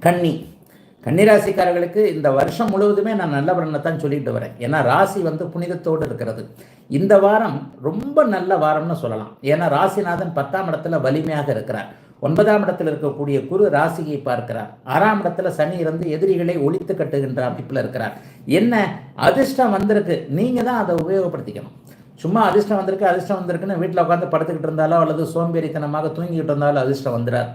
கன்னி கன்னிராசிக்காரர்களுக்கு இந்த வருஷம் முழுவதுமே நான் நல்ல பலனை தான் சொல்லிட்டு வரேன். ஏன்னா ராசி புனிதத்தோடு இருக்கிறது. இந்த வாரம் ரொம்ப நல்ல வாரம்னு சொல்லலாம். ஏன்னா ராசிநாதன் 10ஆம் இடத்துல வலிமையாக இருக்கிறார். 9ஆம் இடத்தில் இருக்கக்கூடிய குரு ராசியை பார்க்கிறார். 6ஆம் இடத்துல சனி இருந்து எதிரிகளை ஒழித்து கட்டுகின்ற அமைப்பில் இருக்கிறார். என்ன அதிர்ஷ்டம் வந்திருக்கு, நீங்க தான் அதை உபயோகப்படுத்திக்கணும். சும்மா அதிர்ஷ்டம் வந்திருக்குன்னு வீட்டில் உட்காந்து படுத்துக்கிட்டு இருந்தாலோ அல்லது சோம்பேறித்தனமாக தூங்கிக்கிட்டு இருந்தாலும் அதிர்ஷ்டம் வந்துடார்.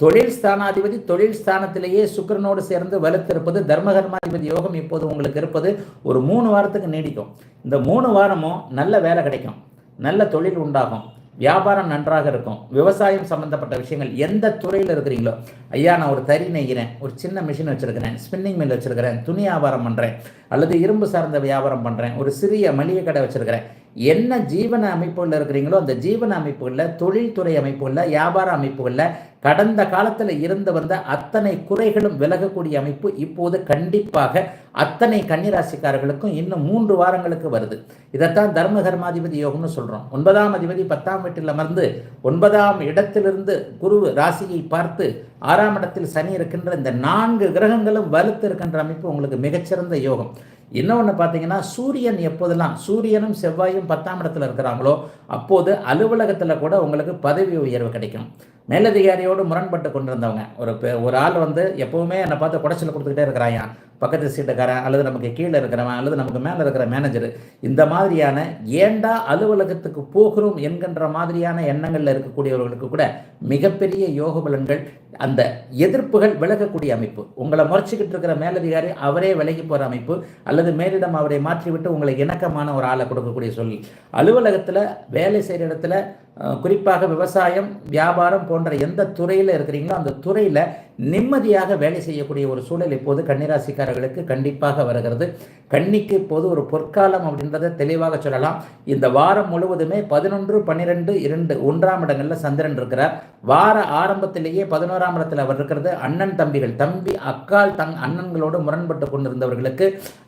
தொழில் ஸ்தானாதிபதி தொழில் ஸ்தானத்திலேயே சுக்கிரனோடு சேர்ந்து வலுத்திருப்பது தர்மகர்மாதிபதி யோகம் இப்போது உங்களுக்கு இருப்பது ஒரு 3 வாரத்துக்கு நீடிக்கும். இந்த 3 வாரமும் நல்ல வேலை கிடைக்கும், நல்ல தொழில் உண்டாகும், வியாபாரம் நன்றாக இருக்கும். விவசாயம் சம்பந்தப்பட்ட விஷயங்கள் எந்த துறையில் இருக்கிறீங்களோ, ஐயா நான் ஒரு தறி நெய்கிறேன், ஒரு சின்ன மிஷின் வச்சிருக்கிறேன், ஸ்பின்னிங் மில் வச்சிருக்கிறேன், துணி வியாபாரம் பண்ணுறேன், அல்லது இரும்பு சார்ந்த வியாபாரம் பண்ணுறேன், ஒரு சிறிய மளிகை கடை வச்சிருக்கிறேன், என்ன ஜீவன அமைப்புகளில் இருக்கிறீங்களோ அந்த ஜீவன அமைப்புகளில், தொழில்துறை அமைப்புகளில், வியாபார அமைப்புகளில் கடந்த காலத்தில் இருந்து வந்த அத்தனை குறைகளும் விலகக்கூடிய அமைப்பு இப்போது கண்டிப்பாக அத்தனை கன்னிராசிக்காரர்களுக்கும் இன்னும் 3 வாரங்களுக்கு வருது. இதைத்தான் தர்மகர்மாதிபதி யோகம்னு சொல்கிறோம். 9ஆம் அதிபதி 10ஆம் வீட்டில் அமர்ந்து 9ஆம் இடத்திலிருந்து குரு ராசியை பார்த்து 6ஆம் இடத்தில் சனி இருக்கின்ற இந்த 4 கிரகங்களும் வலுத்து இருக்கின்ற அமைப்பு உங்களுக்கு மிகச்சிறந்த யோகம். இன்னொன்று பார்த்தீங்கன்னா, சூரியன் எப்போதெல்லாம் சூரியனும் செவ்வாயும் 10ஆம் இடத்துல இருக்கிறாங்களோ அப்போது அலுவலகத்தில் கூட உங்களுக்கு பதவி உயர்வு கிடைக்கும். மேலதிகாரியோடு முரண்பட்டு கொண்டிருந்தவங்க ஒரு ஆள் எப்பவுமே என்னை பார்த்து குடைச்சல் கொடுத்துக்கிட்டே இருக்கிறாயா, பக்கத்து சீட்டுக்காரன் அல்லது நமக்கு கீழே இருக்கிறவன் அல்லது நமக்கு மேலே இருக்கிற மேனேஜர், இந்த மாதிரியான ஏண்டா அலுவலகத்துக்கு போகிறோம் என்கின்ற மாதிரியான எண்ணங்களில் இருக்கக்கூடியவர்களுக்கு கூட மிகப்பெரிய யோக பலன்கள், அந்த எதிர்ப்புகள் விலகக்கூடிய அமைப்பு. உங்களை முறைச்சிக்கிட்டு இருக்கிற மேலதிகாரி அவரே விலகி போகிற அமைப்பு, அல்லது மேலிடம் அவரை மாற்றிவிட்டு உங்களை இணக்கமான ஒரு ஆளை கொடுக்கக்கூடிய சொல்லி, அலுவலகத்தில் வேலை செய்கிற இடத்துல குறிப்பாக விவசாயம் வியாபாரம் போன்ற எந்த துறையில் இருக்கிறீங்களோ அந்த துறையில் நிம்மதியாக வேலை செய்யக்கூடிய ஒரு சூழல் இப்போது கன்னிராசிக்காரர்களுக்கு கண்டிப்பாக வருகிறது. கன்னிக்கு இப்போது ஒரு பொற்காலம் அப்படின்றத தெளிவாக சொல்லலாம். இந்த வாரம் முழுவதுமே 11, 12, 2 1ஆம் இடங்களில் சந்திரன் இருக்கிறார். வார ஆரம்பத்திலேயே 11ஆம் இடத்தில் அவர் இருக்கிறது. அண்ணன் தம்பிகள், தம்பி அக்கால் அண்ணன்களோடு முரண்பட்டு கொண்டிருந்தவர்களுக்கு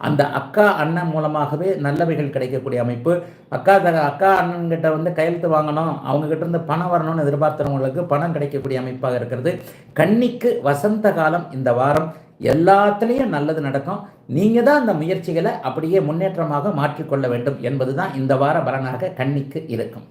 அந்த அக்கா அண்ணன் மூலமாகவே நல்லவைகள் கிடைக்கக்கூடிய அமைப்பு. அக்கா அண்ணன்கிட்ட கையெழுத்து வாங்கணும், அவங்க கிட்ட இருந்து பணம் வரணும்னு எதிர்பார்த்தவங்களுக்கு பணம் கிடைக்கக்கூடிய அமைப்பாக இருக்கிறது. கன்னிக்கு வசந்த காலம் இந்த வாரம். எல்லாத்துலேயும் நல்லது நடக்கும். நீங்கள் தான் அந்த முயற்சிகளை அப்படியே முன்னேற்றமாக மாற்றிக்கொள்ள வேண்டும் என்பதுதான் இந்த வார பலனாக கன்னிக்கு இருக்கும்.